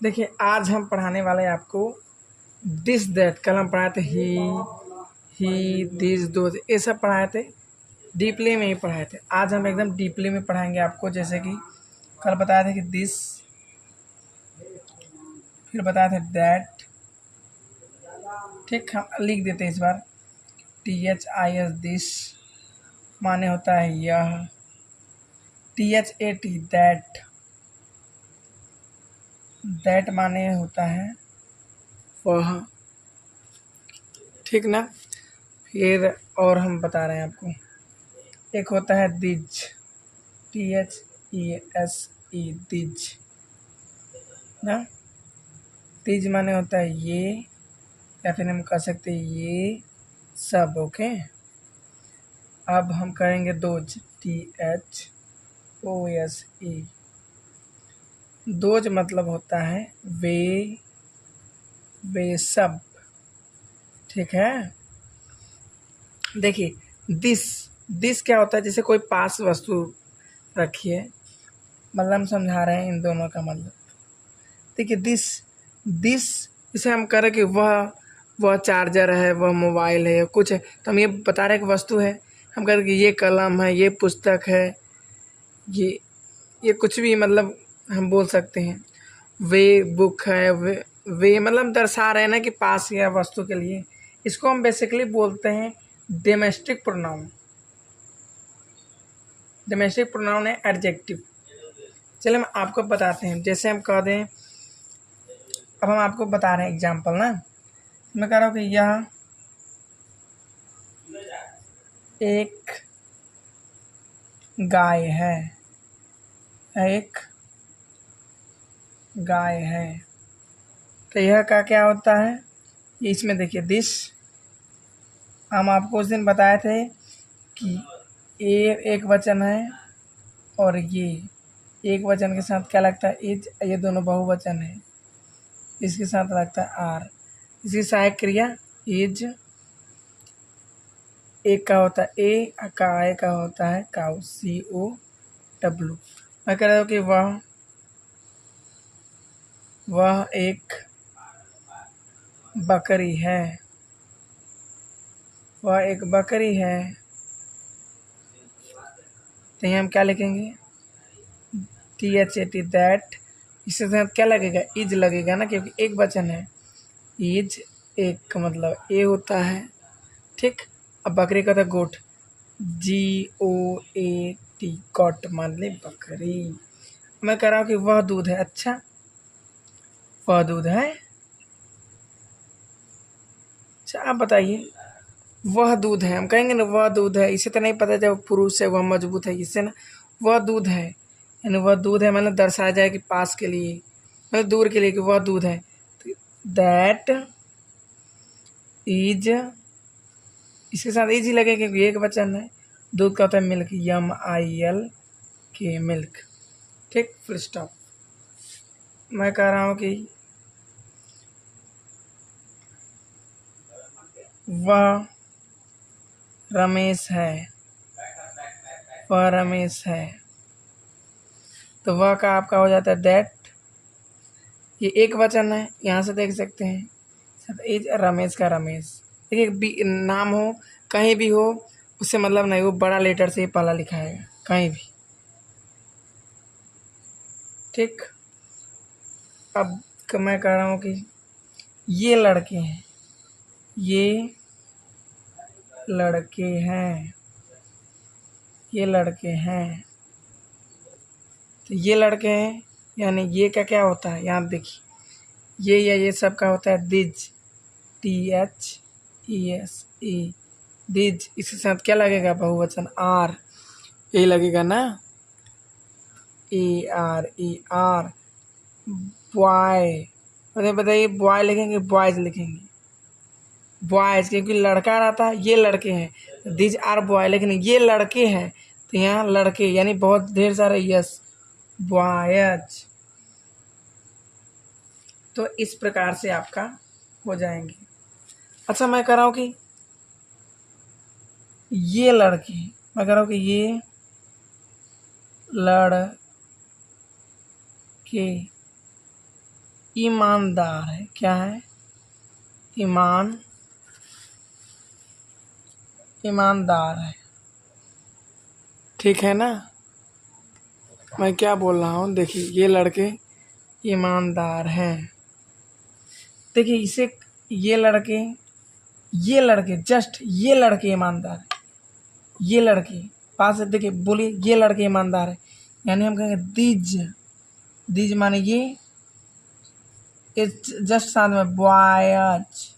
देखिए आज हम पढ़ाने वाले हैं आपको दिस दैट। कल हम पढ़ाए थे ही दिस दो, ये सब पढ़ाए थे, डीपली में ही पढ़ाए थे। आज हम एकदम डीपली में पढ़ाएंगे आपको। जैसे कि कल बताया था कि दिस, फिर बताया था दैट। ठीक, हम लिख देते हैं इस बार। THIS दिस माने होता है यह, THAT दैट, दैट माने होता है वह। ठीक ना। फिर और हम बता रहे हैं आपको, एक होता है दिज, THESE दिज ना। दिज माने होता है ये, या फिर हम कह सकते हैं ये सब। ओके, अब हम करेंगे दोज, THOSE। दोज मतलब होता है वे सब। ठीक है। देखिए दिस, दिस क्या होता है, जैसे कोई पास वस्तु रखिए, मतलब हम समझा रहे हैं इन दोनों का मतलब। देखिए दिस, दिस इसे हम कह रहे हैं कि वह चार्जर है, वह मोबाइल है, कुछ है, तो हम ये बता रहे हैं कि वस्तु है। हम कह रहे हैं कि ये कलम है, ये पुस्तक है, ये कुछ भी, मतलब हम बोल सकते हैं। वे बुक है, वे मतलब दर्शा रहे हैं ना कि पास या वस्तु के लिए। इसको हम बेसिकली बोलते हैं डोमेस्टिक प्रोनाउन। डोमेस्टिक प्रोनाउन है एडजेक्टिव। चलिए हम आपको बताते हैं। जैसे हम कह दें, अब हम आपको बता रहे हैं एग्जाम्पल ना। मैं कह रहा हूँ कि यह एक गाय है, एक गाय है। तो यह का क्या होता है, इसमें देखिए दिस, हम आपको उस दिन बताए थे कि ये एक वचन है और ये एक वचन के साथ क्या लगता है, इज। ये दोनों बहुवचन है, इसके साथ लगता है आर। इसकी सहायक क्रिया इज। एक का होता है ए, का होता है काउ, COW। मैं कह रहा हूँ कि वह एक बकरी है, वह एक बकरी है। तो यहाँ हम क्या लिखेंगे, THAT दैट। इसके साथ क्या लगेगा, इज लगेगा ना, क्योंकि एक वचन है। इज एक का मतलब ए होता है। ठीक। अब बकरी का था गोट, GOAT, गॉट मान ली बकरी। मैं कह रहा हूँ कि वह दूध है। अच्छा, वह दूध है। अच्छा आप बताइए, वह दूध है, हम कहेंगे ना वह दूध है। इसे तो नहीं पता जब पुरुष है वह मजबूत है, इससे ना वह दूध है, यानी वह दूध है मतलब दर्शाया जाए कि पास के लिए, मतलब दूर के लिए, कि वह दूध है। दैट इज, इसके साथ इज ही लगे क्योंकि एक वचन है। दूध का होता है मिल्क, MILK, मिल्क। ठीक, फुल स्टॉप। मैं कह रहा हूँ कि वह रमेश है, वह रमेश है। तो वह का आपका हो जाता है दैट। ये एक वचन है, यहाँ से देख सकते हैं। इज रमेश का रमेश। देखिए नाम हो कहीं भी हो, उससे मतलब नहीं, वो बड़ा लेटर से ही पहला लिखा है कहीं भी। ठीक। अब मैं कह रहा हूँ कि ये लड़के हैं, ये लड़के हैं, ये लड़के हैं। तो ये लड़के हैं, यानी ये का क्या होता है, यहाँ देखिए, ये या ये सब का होता है दिज, THESE दिज। इसके साथ क्या लगेगा, बहुवचन आर, यही लगेगा ना, ARER। बॉय, मतलब बताइए, बॉय लिखेंगे बॉयज लिखेंगे, बॉयज, क्योंकि लड़का रहता है, ये लड़के हैं, दिज आर बॉय, लेकिन ये लड़के हैं तो यहाँ लड़के, यानी बहुत ढेर सारे यस, बॉयज। तो इस प्रकार से आपका हो जाएंगे। अच्छा मैं कह रहा हूँ कि ये लड़के, मैं कह रहा हूँ कि ये लड़के, ईमानदार है, क्या है, ईमानदार है। ठीक है ना, मैं क्या बोल रहा हूँ, देखिए ये लड़के ईमानदार हैं। देखिए इसे ये लड़के जस्ट ये लड़के ईमानदार है, ये लड़के पास से देखिए बोलिए ये लड़के ईमानदार है, यानी हम कहेंगे दीज माने ये जस्ट साथ में बॉयज,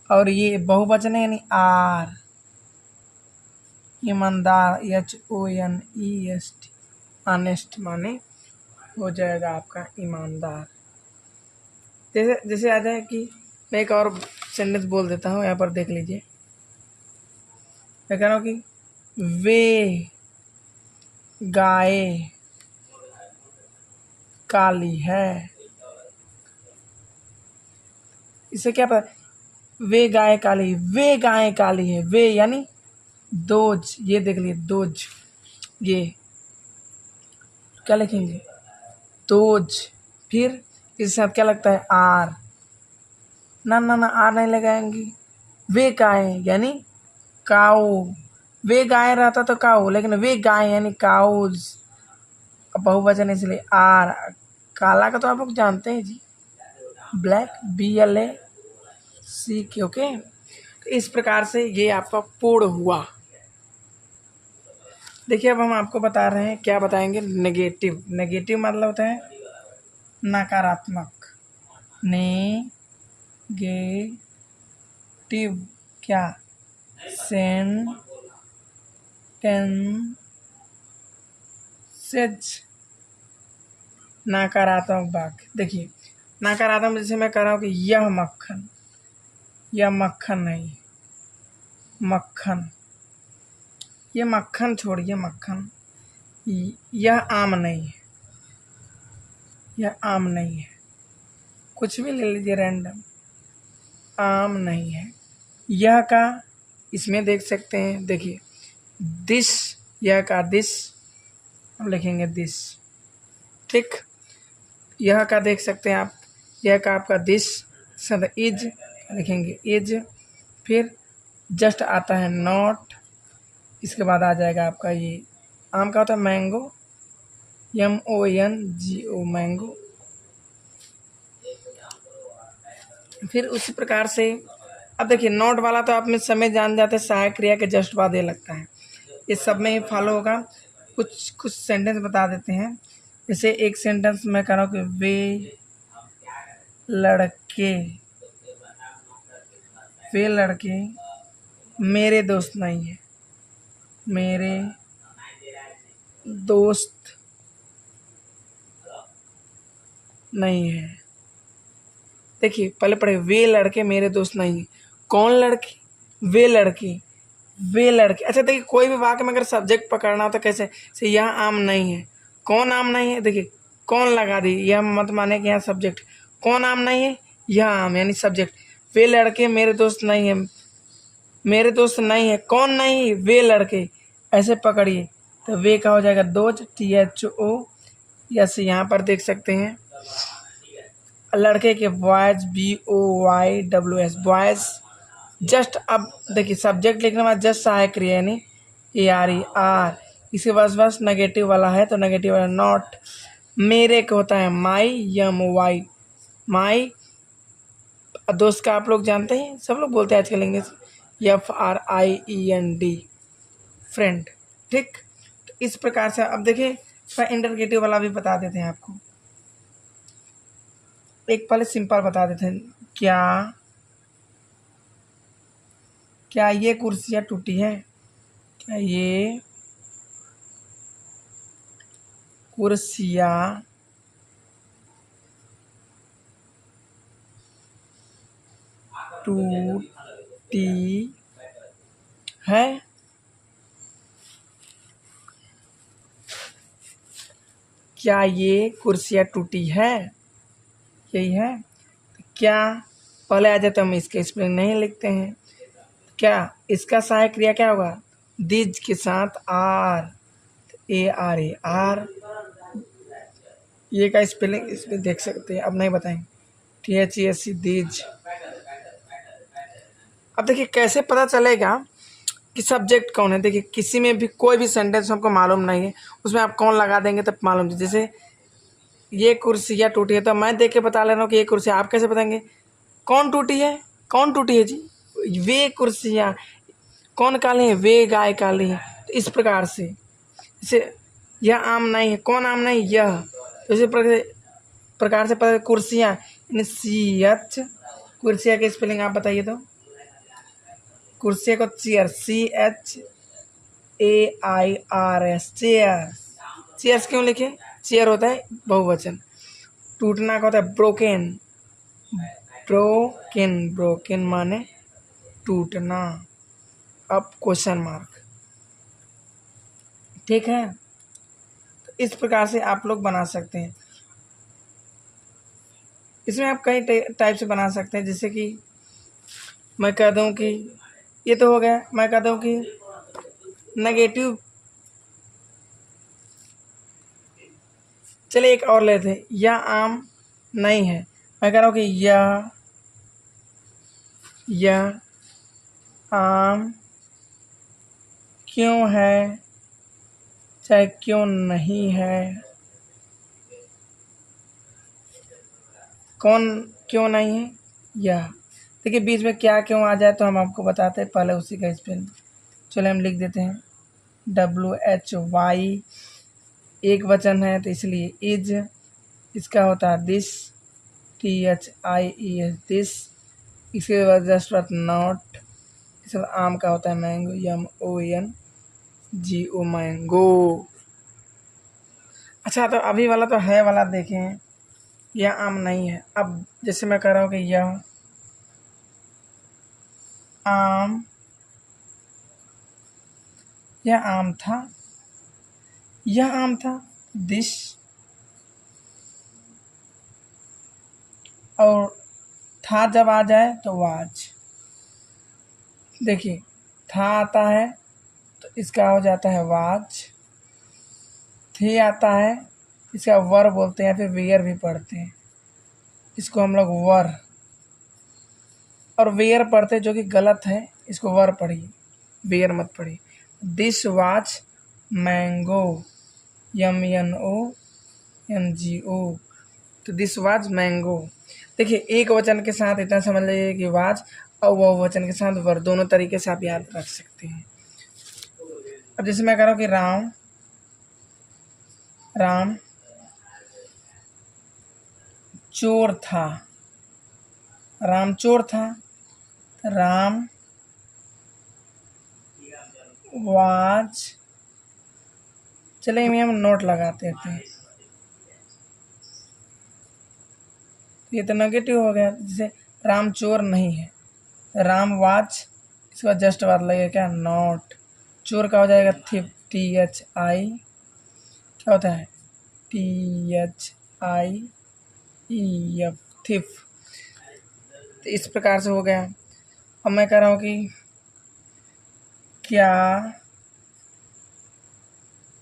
और ये बहुवचन है यानी आर, ईमानदार HONEST, ऑनेस्ट माने हो जाएगा आपका ईमानदार। जैसे जैसे आ जाए कि मैं एक और सेंटेंस बोल देता हूँ, यहाँ पर देख लीजिए। मैं कह रहा हूँ कि वे गाय काली है। इसे क्या पता, वे गाय काली, वे गाय काली है, वे यानी दोज, ये देख लिए दोज, ये क्या लिखेंगे दोज, फिर इसके साथ क्या लगता है आर, ना ना ना आर नहीं लगाएंगे। वे गाय यानी काऊ, वे गाय रहता तो काऊ, लेकिन वे गाय यानी काउज, बहुवचन इसलिए आर। काला का तो आप लोग जानते हैं जी, ब्लैक, BLAC, ओके। तो इस प्रकार से ये आपका पूर्ण हुआ। देखिए अब हम आपको बता रहे हैं, क्या बताएंगे, नेगेटिव। नेगेटिव मतलब होता है नकारात्मक, नेगेटिव क्या, सेंटेंसेस, नकारात्मक वाक्य। देखिए नकारात्मक, जैसे मैं कह रहा हूँ कि यह मक्खन नहीं, मक्खन, ये मक्खन छोड़िए, मक्खन, यह आम नहीं है, यह आम नहीं है, कुछ भी ले लीजिए रैंडम, आम नहीं है। यह का इसमें देख सकते हैं, देखिए दिस, यह का दिस हम लिखेंगे दिस, ठीक। यह का देख सकते हैं आप, यह का आपका दिस, सद इज लिखेंगे इज, फिर जस्ट आता है नॉट, इसके बाद आ जाएगा आपका ये आम का होता है मैंगो, MONGO मैंगो। फिर उसी प्रकार से अब देखिए नॉट वाला तो आप में समय जान जाते हैं, सहायक क्रिया के जस्ट बाद ये लगता है, ये सब में ही फॉलो होगा। कुछ सेंटेंस बता देते हैं। जैसे एक सेंटेंस मैं कह रहा हूँ कि वे लड़के मेरे दोस्त नहीं है, मेरे दोस्त नहीं है। देखिए पहले पढ़े, वे लड़के मेरे दोस्त नहीं है, कौन लड़के, वे लड़के, वे लड़के। अच्छा देखिए कोई भी वाक्य में अगर सब्जेक्ट पकड़ना हो तो कैसे, से यह आम नहीं है, कौन आम नहीं है, देखिए कौन लगा दी, यह मत माने कि यहाँ सब्जेक्ट, कौन आम नहीं है, यह आम यानी सब्जेक्ट। वे लड़के मेरे दोस्त नहीं है, मेरे दोस्त नहीं है, कौन नहीं, वे लड़के, ऐसे पकड़िए तो वे का हो जाएगा दोज, THO। यस यहाँ पर देख सकते हैं लड़के के बॉयज, BOYWS बॉयज। जस्ट अब देखिए सब्जेक्ट लिखने में जस्ट सहायक क्रिया यानी ARE, इसके बस नेगेटिव वाला है तो नेगेटिव वाला नॉट। मेरे को होता है माई, MY माई। दोस्त का आप लोग जानते हैं, सब लोग बोलते हैं आजकल इंग्लिश, FRIEND फ्रेंड, ठीक। तो इस प्रकार से अब देखिए इंटरगेटिव वाला भी बता देते हैं आपको। एक पहले सिंपल बता देते हैं, क्या ये कुर्सियाँ टूटी है, क्या ये कुर्सियाँ टूटी है, क्या ये कुर्सियाँ टूटी है, यही है। तो क्या पहले आ जाता है, हम इसके स्पेलिंग नहीं लिखते हैं, क्या इसका सहायक क्रिया क्या होगा, दिज के साथ आर, ARE, आर। ये का स्पेलिंग इसमें देख सकते हैं, अब नहीं बताएंगे। THESC these. अब देखिए कैसे पता चलेगा कि सब्जेक्ट कौन है। देखिए किसी में भी कोई भी सेंटेंस हमको मालूम नहीं है, उसमें आप कौन लगा देंगे तब मालूम। जैसे ये कुर्सियाँ टूटी है, तो मैं देख के बता ले रहा हूँ कि ये कुर्सी। आप कैसे बताएंगे कौन टूटी है? कौन टूटी है जी? वे कुर्सियाँ। कौन काली है? वे गाय काली है। तो इस प्रकार से, जैसे यह आम नहीं है, कौन आम नहीं? यह। तो इसी प्रकार से पता कुर्सियाँ यानी CH। कुर्सियाँ की स्पेलिंग आप बताइए तो। कुर्सियाँ को चेयर, CHAIRS, चेयर। चेयर्स क्यों लिखे? चेयर होता है बहुवचन। टूटना का होता है ब्रोकन। ब्रोकन, ब्रोकन माने टूटना। अब क्वेश्चन मार्क, ठीक है। तो इस प्रकार से आप लोग बना सकते हैं। इसमें आप कई टाइप से बना सकते हैं। जैसे कि मैं कह दूं कि ये तो हो गया, मैं कह दूं कि नेगेटिव। चलिए एक और लेते हैं, यह आम नहीं है। मैं कह रहा हूँ कि यह आम क्यों है, चाहे क्यों नहीं है। कौन क्यों नहीं है? यह। देखिए बीच में क्या क्यों आ जाए तो हम आपको बताते हैं, पहले उसी का स्पेलिंग। चलो हम लिख देते हैं WHY। एक वचन है तो इसलिए इज। इसका होता है दिस, THIES दिस। इसके बाद जस्ट बात नॉट। इसके बाद आम का होता है मैंगो, MONGO मैंगो। अच्छा तो अभी वाला तो है वाला देखें, यह आम नहीं है। अब जैसे मैं कह रहा हूँ कि यह आम, यह आम था, यह आम था, दिस। और था जब आ जाए तो वाज। देखिए था आता है तो इसका हो जाता है वाज। थे आता है, इसका वर बोलते हैं या फिर वेयर भी पढ़ते हैं। इसको हम लोग वर और वेयर पढ़ते हैं, जो कि गलत है। इसको वर पढ़िए, वेयर मत पढ़िए। This was mango, MNONGO। तो दिस वाज मैंगो। देखिए एक वचन के साथ इतना समझ लीजिए कि वाज, और वह वचन के साथ वर, दोनों तरीके से आप याद रख सकते हैं। अब जैसे मैं कह रहा हूँ कि राम चोर था, राम चोर था। राम वाज, चलिए हम नोट लगाते थे। ये तो नेगेटिव हो गया। जैसे राम चोर नहीं है, राम वाज, इसके बाद जस्ट बाद लगेगा क्या? नॉट। चोर का हो जाएगा थिफ, THI, क्या होता है? THIEF, thief. तो इस प्रकार से हो गया। अब मैं कह रहा हूँ कि क्या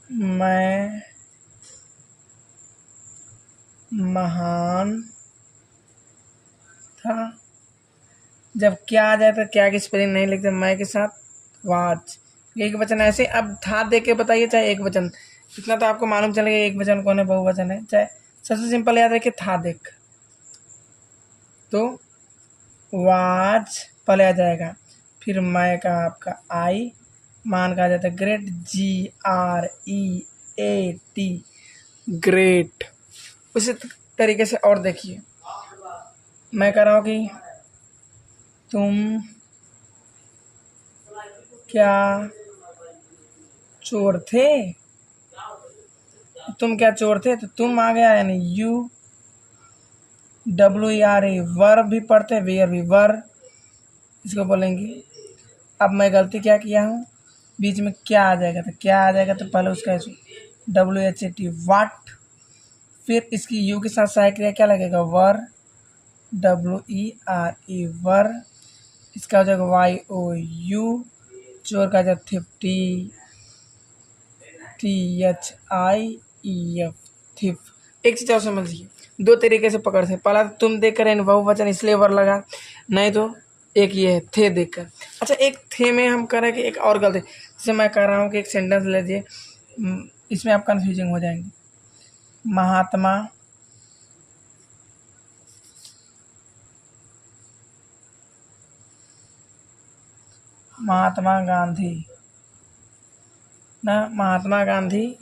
मैं महान था। जब क्या आ जाए तो क्या की स्पेलिंग नहीं लिखते, मैं के साथ वाज। एक वचन ऐसे। अब था दे के बताइए, चाहे एक वचन, इतना तो आपको मालूम चलेगा एक वचन कौन है, बहुवचन है। चाहे सबसे सिंपल याद रखिए, था देख तो वाज पहले आ जाएगा, फिर मैं का आपका आई, मान का आ जाता है ग्रेट, GREAT, ग्रेट। उसी तरीके से और देखिए, मैं कह रहा हूँ कि तुम क्या चोर थे। तुम क्या चोर थे, तो तुम आ गया, यानी WERE, वर भी पढ़ते हैं, वेयर भी वर, इसको बोलेंगे। अब मैं गलती क्या किया हूँ, बीच में क्या आ जाएगा, तो क्या आ जाएगा तो पहले उसका WHAT वाट, फिर इसकी यू के साथ सहायक क्रिया क्या लगेगा, वर, WERE वर। इसका हो जाएगा YOU, चोर का जाएगा THIEF, थिफ। एक चीज़ और समझिए, दो तरीके से पकड़ सकते। पहला तो तुम देख कर यानी बहुवचन इसलिए वर लगा, नहीं तो एक ये है थे देख कर। अच्छा, एक थे में हम कह रहे हैं कि एक और गलती, जैसे मैं कह रहा हूँ कि एक सेंटेंस लीजिए, इसमें आप कन्फ्यूजिंग हो जाएंगे। महात्मा महात्मा गांधी ना, महात्मा गांधी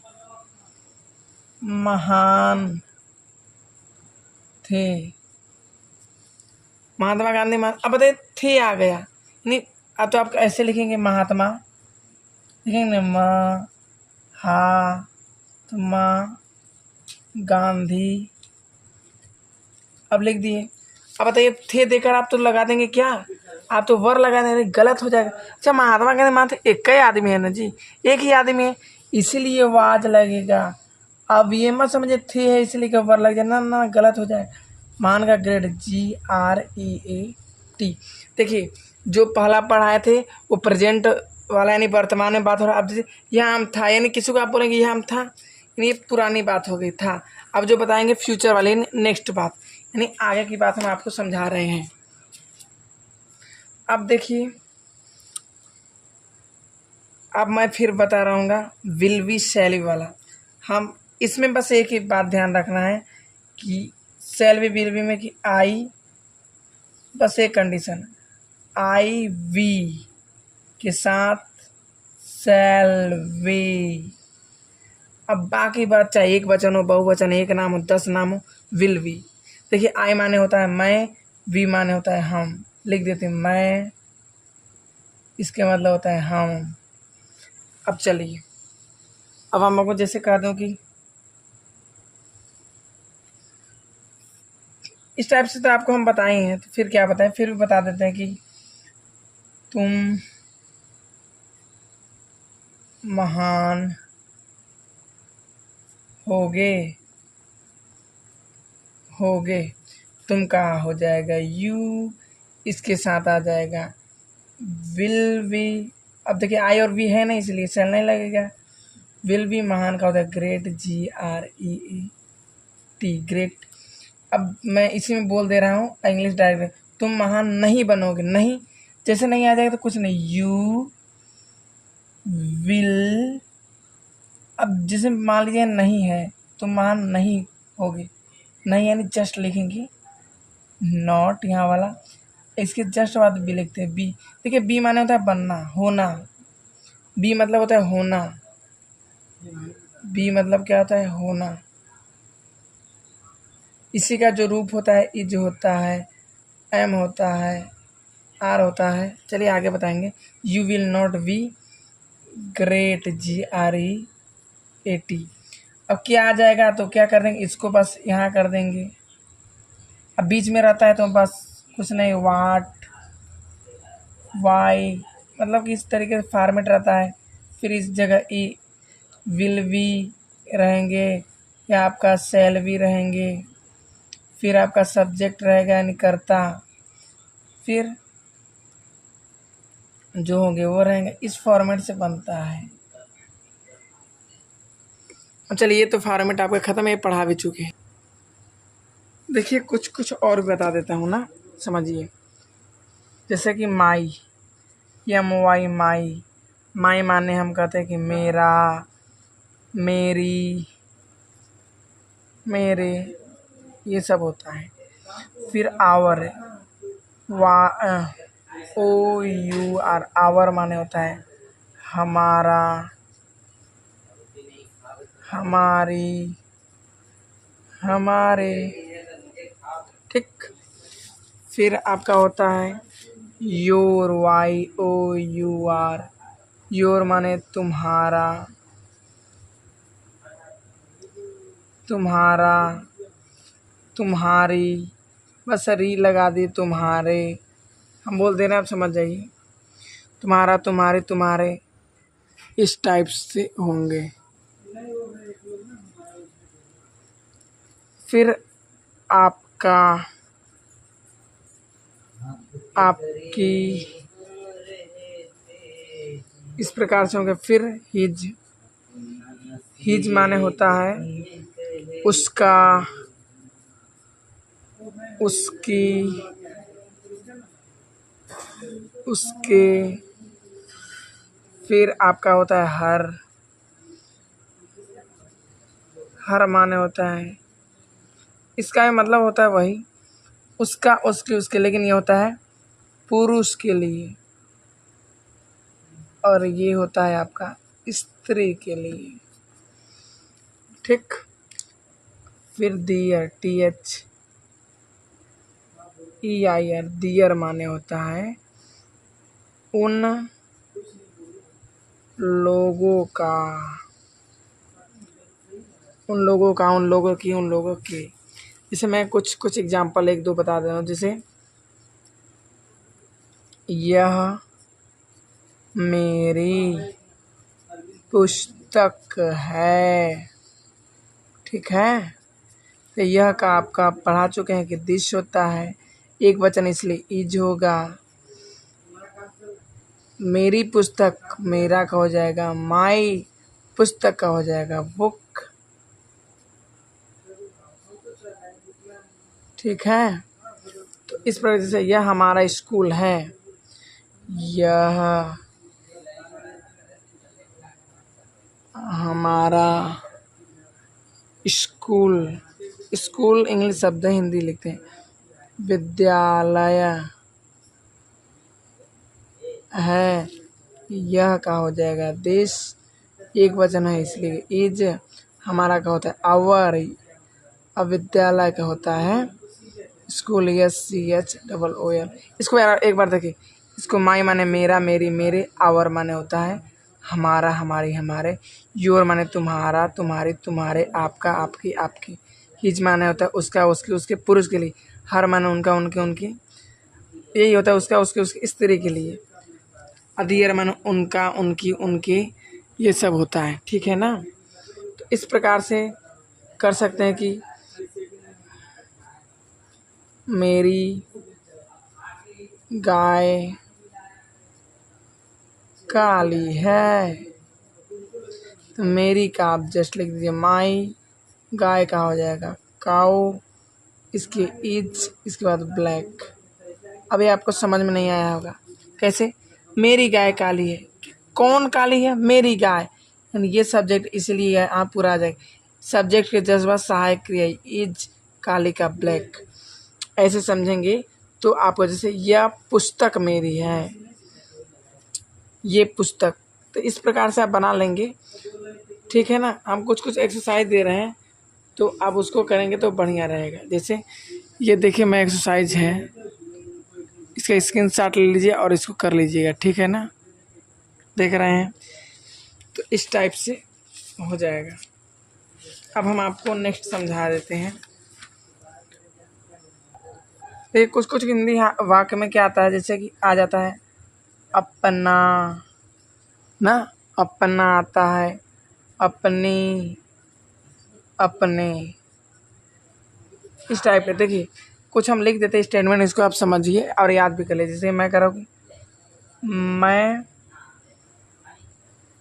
महान थे। महात्मा गांधी अब बताइए थे आ गया, नहीं अब तो आप ऐसे लिखेंगे महात्मा, लिखेंगे महात्मा गांधी, अब लिख दिए। अब बताइए थे देकर आप तो लगा देंगे क्या, आप तो वर लगा देंगे, गलत हो जाएगा। अच्छा, महात्मा गांधी मान एक ही आदमी है ना जी, एक ही आदमी है, इसीलिए वाज लगेगा। अब ये मत समझे थे है इसलिए का वर लग जाए, ना ना गलत हो जाए। मान का ग्रेड GREAT। देखिए जो पहला पढ़ाए थे वो प्रेजेंट वाला यानी वर्तमान में बात हो रहा है। अब जैसे यह आम था, यानी किसी को आप बोलेंगे यह आम था, यानी ये पुरानी बात हो गई था। अब जो बताएंगे फ्यूचर वाले नेक्स्ट बात, यानी आगे की बात हम आपको समझा रहे हैं। अब देखिए, अब मैं फिर बता रहा हूँ विल बी शैल वाला। हम इसमें बस एक ही बात ध्यान रखना है कि शैल बी विल बी में कि आई, बस एक कंडीशन, आई वी के साथ शैल वी। अब बाकी बात चाहे एक वचन हो, बहुवचन, एक नाम हो, 10 नाम हो, विल बी। देखिए आई माने होता है मैं, वी माने होता है हम, लिख देते हैं मैं, इसके मतलब होता है हम। अब चलिए, अब हम आपको जैसे कह दूं कि इस टाइप से तो आपको हम बताए हैं, तो फिर क्या बताएं, फिर भी बता देते हैं कि तुम महान होगे, होगे, तुम का हो जाएगा यू, इसके साथ आ जाएगा विल बी। अब देखिए आई और वी है ना, इसलिए चल नहीं लगेगा। विल बी महान का होता है ग्रेट, GREAT, ग्रेट। अब मैं इसी में बोल दे रहा हूँ इंग्लिश डायरेक्ट, तुम महान नहीं बनोगे, नहीं जैसे नहीं आ जाएगा तो कुछ नहीं, यू विल। अब जैसे मान लीजिए नहीं है, तुम महान नहीं होगे, नहीं यानी जस्ट लिखेंगे, नॉट यहाँ वाला, इसके जस्ट बाद बी लिखते हैं, बी। देखिए बी माने होता है बनना, होना, बी मतलब होता है होना, बी मतलब क्या होता है होना। इसी का जो रूप होता है इज होता है, एम होता है, आर होता है। चलिए आगे बताएंगे, you will not be great, GREAT। अब क्या आ जाएगा तो क्या कर देंगे, इसको बस यहाँ कर देंगे। अब बीच में रहता है तो बस कुछ नहीं, वाट, वाई, मतलब कि इस तरीके से फॉर्मेट रहता है। फिर इस जगह ई विल भी रहेंगे या आपका शैल भी रहेंगे, फिर आपका सब्जेक्ट रहेगा यानी कर्ता, फिर जो होंगे वो रहेंगे। इस फॉर्मेट से बनता है। अब चलिए, ये तो फॉर्मेट आपका ख़त्म है, पढ़ा भी चुके हैं। देखिए कुछ कुछ और बता देता हूँ ना, समझिए। जैसे कि माई, MY माई, माई माने हम कहते हैं कि मेरा, मेरी, मेरे, ये सब होता है। फिर आवर, OUR, आवर माने होता है हमारा, हमारी, हमारे, ठीक। फिर आपका होता है योर, YOUR, योर माने तुम्हारा, तुम्हारा, तुम्हारी, बस री लगा दी, तुम्हारे, हम बोल दे रहे हैं, आप समझ जाइए। तुम्हारा, तुम्हारे, तुम्हारे, इस टाइप से होंगे। फिर आपका, आपकी, इस प्रकार से होंगे। फिर हिज, हिज माने होता है उसका, उसकी, उसके, फिर आपका होता है हर। हर माने होता है, इसका भी मतलब होता है वही, उसका, उसकी, उसके, लेकिन ये होता है पुरुष के लिए, और ये होता है आपका स्त्री के लिए। ठीक। फिर दियर, THEIR, दियर माने होता है उन लोगों का, उन लोगों का, उन लोगों की, उन लोगों के। जैसे मैं कुछ कुछ एग्जांपल एक दो बता दे रहा हूँ। जैसे यह मेरी पुस्तक है। ठीक है। तो यह का आपका पढ़ा चुके हैं कि दिस होता है, एक वचन इसलिए इज होगा। मेरी पुस्तक, मेरा का हो जाएगा माई, पुस्तक का हो जाएगा बुक। ठीक है। तो इस प्रकार से यह हमारा स्कूल है, यह हमारा स्कूल, स्कूल इंग्लिश शब्द है, हिंदी लिखते हैं। विद्यालय है, यह का हो जाएगा देश, एक वचन है इसलिए इज। हमारा का होता है आवर, अब विद्यालय का होता है स्कूल, SCHOOL। इसको यार एक बार देखिए, इसको माई माने मेरा, मेरी, मेरे। आवर माने होता है हमारा, हमारी, हमारे। योर माने तुम्हारा, तुम्हारी, तुम्हारे। आपका, आपकी, आपकी। हिज माने होता है उसका, उसकी, उसके, पुरुष के लिए। हर माने उनका, उनके, उनकी। यही होता है उसका, उसके, उसकी, स्त्री के लिए। अधियर माने उनका, उनकी, उनके, ये सब होता है। ठीक है ना। तो इस प्रकार से कर सकते हैं कि मेरी गाय काली है, तो मेरी का आप जस्ट लिख दीजिए माई, गाय का हो जाएगा काऊ, इसके इज, इसके बाद ब्लैक। अभी आपको समझ में नहीं आया होगा कैसे। मेरी गाय काली है, कौन काली है? मेरी गाय। यानी ये सब्जेक्ट इसलिए है, आप पूरा आ जाएगा। सब्जेक्ट के जज्बा सहायक क्रिया इज, काली का ब्लैक। ऐसे समझेंगे तो आपको, जैसे यह पुस्तक मेरी है, ये पुस्तक। तो इस प्रकार से आप बना लेंगे। ठीक है ना। हम कुछ कुछ एक्सरसाइज दे रहे हैं, तो आप उसको करेंगे तो बढ़िया रहेगा। जैसे ये देखिए मैं एक्सरसाइज है, इसका स्क्रीनशॉट ले लीजिए और इसको कर लीजिएगा। ठीक है ना। देख रहे हैं, तो इस टाइप से हो जाएगा। अब हम आपको नेक्स्ट समझा देते हैं। देखिए कुछ कुछ हिंदी वाक्य में क्या आता है, जैसे कि आ जाता है अपना, ना, अपना आता है, अपनी, अपने, इस टाइप के। देखिए कुछ हम लिख देते हैं स्टेटमेंट, इसको आप समझिए और याद भी कर लीजिए। जैसे मैं कह रहा हूँ मैं,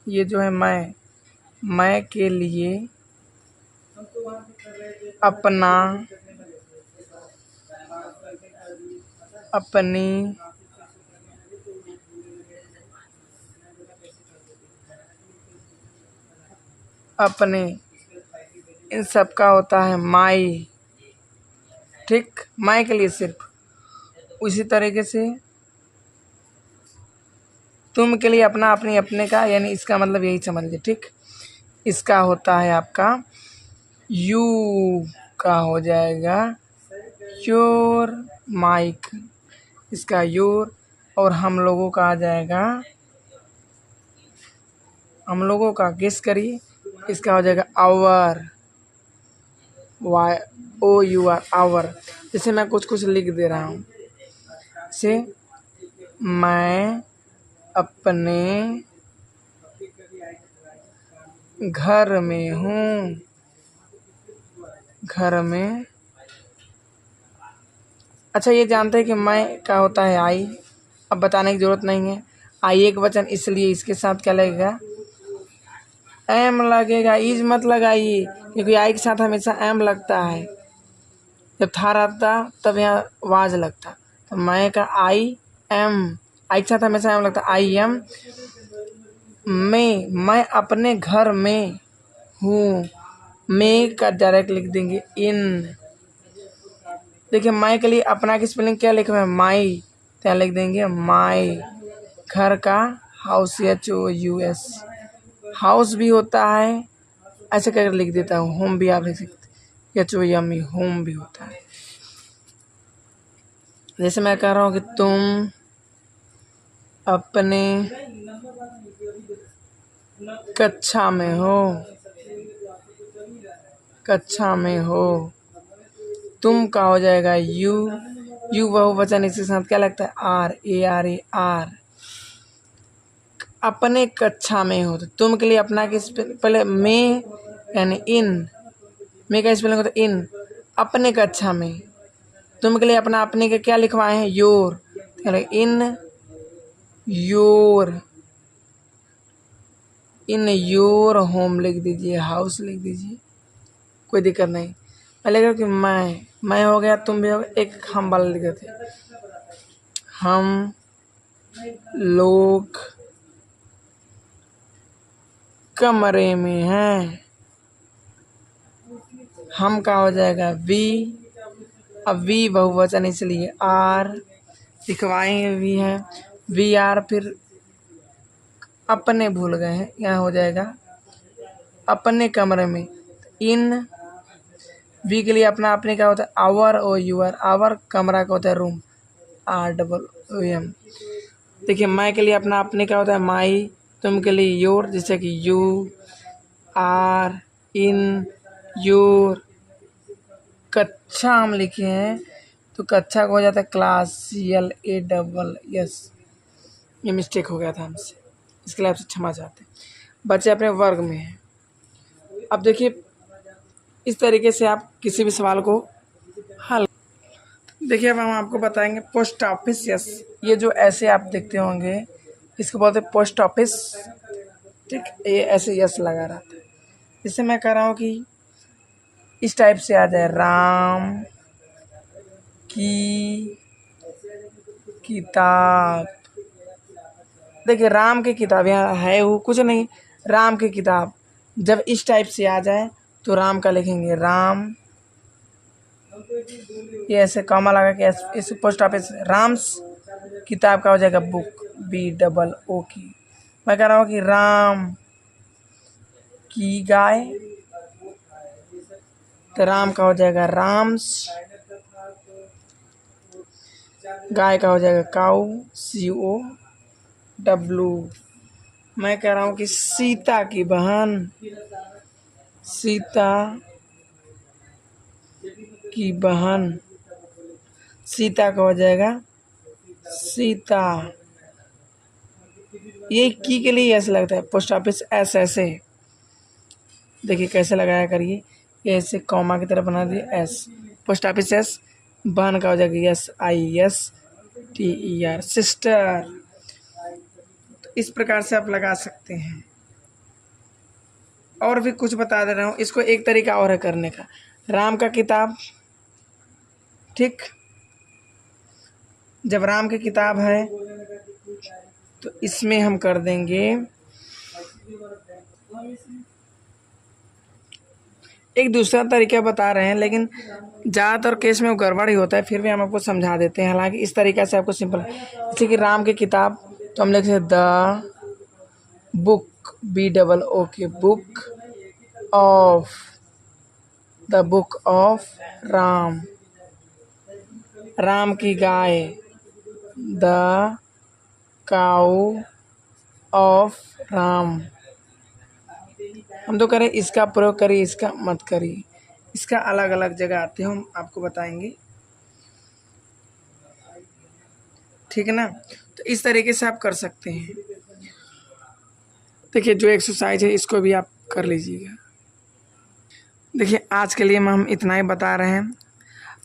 ये जो है मैं के लिए अपना, अपनी, अपने, इन सब का होता है माई। ठीक। माई के लिए सिर्फ। उसी तरीके से तुम के लिए अपना, अपनी, अपने का, यानी इसका मतलब यही समझ लीजिए। ठीक। इसका होता है आपका यू, का हो जाएगा योर, माइक, इसका योर। और हम लोगों का आ जाएगा, हम लोगों का गेस करिए, इसका हो जाएगा आवर, YOUR, आवर। जैसे मैं कुछ कुछ लिख दे रहा हूँ, से मैं अपने घर में हूँ, घर में। अच्छा ये जानते हैं कि मैं का होता है आई, अब बताने की ज़रूरत नहीं है। आई एक वचन, इसलिए इसके साथ क्या लगेगा? एम लगेगा। इज मत लगाइए, क्योंकि आई के साथ हमेशा एम लगता है। जब था रहता तब यहाँ वाज लगता। तो मैं का आई एम, आई के साथ हमेशा एम लगता। आई एम मैं अपने घर में हूँ। मैं का डायरेक्ट लिख देंगे इन। देखिए मैं के लिए अपना की स्पेलिंग क्या लिखे हुए हैं, माई, तो यहाँ लिख देंगे माई। घर का हाउस, HOUS, हाउस भी होता है, ऐसे करके लिख देता हूँ। होम भी आप लिख सकते, HOME, होम भी होता है। जैसे मैं कह रहा हूँ कि तुम अपने कक्षा में हो, कक्षा में हो। तुम का हो जाएगा यू बहुवचन, इसके साथ क्या लगता है, ARE, आर। अपने कक्षा में हो, तो तुम के लिए अपना के पहले में यानी इन, मैं का स्पेलिंग होता है इन, अपने कक्षा में। तुम के लिए अपना अपने के क्या लिखवाए हैं, your, in your, in your home लिख दीजिए, हाउस लिख दीजिए, कोई दिक्कत नहीं। पहले कहो कि मैं हो गया, तुम भी हो गया, एक हम वाला लिख देते, हम लोग कमरे में हैं। हम का हो जाएगा वी, अब वी बहुवचन इसलिए आर लिखवाएंगे, वी है वी आर। फिर अपने भूल गए हैं, यहाँ हो जाएगा अपने कमरे में। इन वी के लिए अपना अपने क्या होता है, आवर और यूर, आवर कमरा का होता है रूम, ROOM। देखिए मैं के लिए अपना अपने क्या होता है, माई, तुम के लिए योर, जैसे कि यू आर इन योर। कक्षा हम लिखे हैं तो कक्षा का हो जाता है क्लास, CLASS। ये मिस्टेक हो गया था हमसे, इसके लिए आपसे क्षमा चाहते हैं। बच्चे अपने वर्ग में हैं। अब देखिए इस तरीके से आप किसी भी सवाल को हल। देखिए अब हम आपको बताएंगे पोस्ट ऑफिस यस। ये जो ऐसे आप देखते होंगे इसको बोलते हैं पोस्ट ऑफिस, ठीक, ये ऐसे यस लगा रहता है। इससे मैं कह रहा हूँ कि इस टाइप से आ जाए, राम की किताब। देखिए राम की किताब यहाँ है वो कुछ नहीं, राम की किताब। जब इस टाइप से आ जाए तो राम का लिखेंगे राम, ये ऐसे कॉमा लगा के इस पोस्ट ऑफिस, राम्स किताब का हो जाएगा बुक, BOO की। मैं कह रहा हूँ कि राम की गाय, तो राम का हो जाएगा राम्स, गाय का हो जाएगा काऊ, COW। मैं कह रहा हूँ कि सीता की बहन, सीता की बहन, सीता का हो जाएगा सीता। ये की के लिए ऐसे लगता है पोस्ट ऑफिस एस, ऐसे देखिए कैसे लगाया करिए, ऐसे कॉमा की तरह बना दिए एस, पोस्ट ऑफिस एस। बहन का हो जाएगा SISTER, सिस्टर। तो इस प्रकार से आप लगा सकते हैं। और भी कुछ बता दे रहा हूँ, इसको एक तरीका और है करने का, राम का किताब, ठीक। जब राम की किताब है तो इसमें हम कर देंगे, एक दूसरा तरीका बता रहे हैं लेकिन ज़्यादातर केस में वो गड़बड़ ही होता है, फिर भी हम आपको समझा देते हैं। हालांकि इस तरीक़े से आपको सिंपल, जैसे कि राम की किताब तो हम लिखते हैं द बुक, BOO की, book of, the book of Ram. Ram की गाय, द काऊ ऑफ राम। हम तो करें इसका प्रयोग करिए, इसका मत करिए, इसका अलग अलग जगह आते हैं, हम आपको बताएंगे, ठीक है ना। तो इस तरीके से आप कर सकते हैं। देखिए जो एक्सरसाइज है इसको भी आप कर लीजिएगा। देखिए आज के लिए हम इतना ही बता रहे हैं,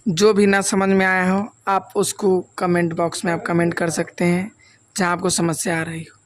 जो भी ना समझ में आया हो आप उसको कमेंट बॉक्स में आप कमेंट कर सकते हैं, जहाँ आपको समस्या आ रही हो।